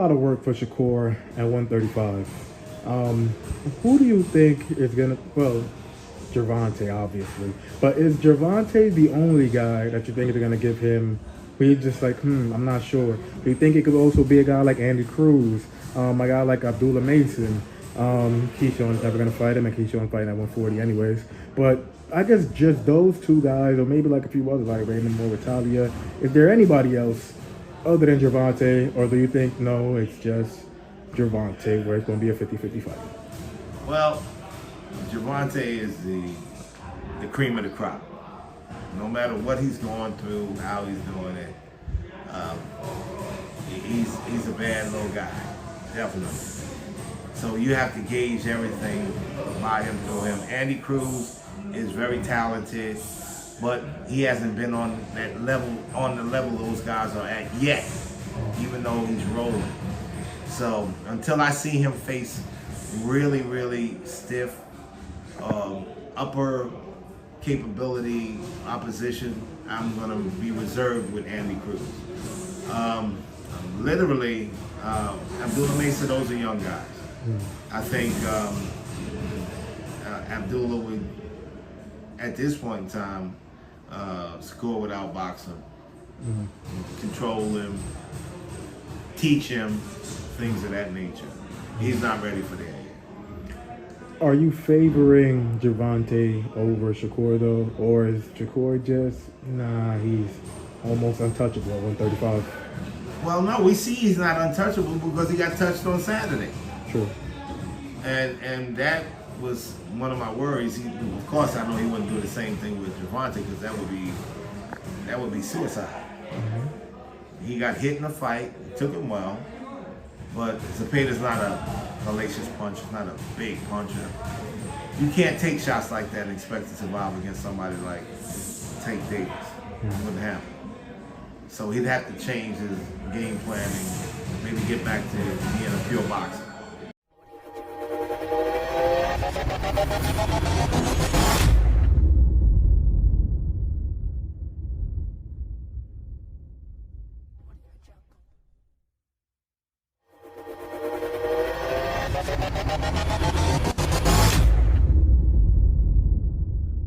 A lot of work for Shakur at 135. Who do you think is gonna? Well, Gervonta, obviously, but is Gervonta the only guy that you think is gonna give him? We just like, I'm not sure. Do you think it could also be a guy like Andy Cruz, a guy like Abdullah Mason? Keyshawn's never gonna fight him, and Keyshawn's fighting at 140 anyways. But I guess just those two guys, or maybe like a few others like Raymond Moritalia. Is there anybody else other than Gervonta, or do you think no, it's just Gervonta where it's going to be a 50-50 fight? Well, Gervonta is the cream of the crop. No matter what he's going through, how he's doing it, he's a bad little guy, definitely. So you have to gauge everything by him through him. Andy Cruz is very talented, but he hasn't been on that level, on the level those guys are at yet, even though he's rolling. So until I see him face really, really stiff, upper capability opposition, I'm gonna be reserved with Andy Cruz. Literally, Abdullah Mesa, those are young guys. I think Abdullah would, at this point in time, score without boxing, control him, teach him, things of that nature. He's not ready for that yet. Are you favoring Gervonta over Shakur though, or is Shakur just he's almost untouchable at 135? Well, no, we see he's not untouchable because he got touched on Saturday. True. And that was one of my worries. Of course, I know he wouldn't do the same thing with Gervonta because that would be suicide. He got hit in a fight, took him well, but Zepeda's not a hellacious puncher, not a big puncher. You can't take shots like that and expect to survive against somebody like Tank Davis. It wouldn't happen. So he'd have to change his game planning, maybe get back to being a pure boxer.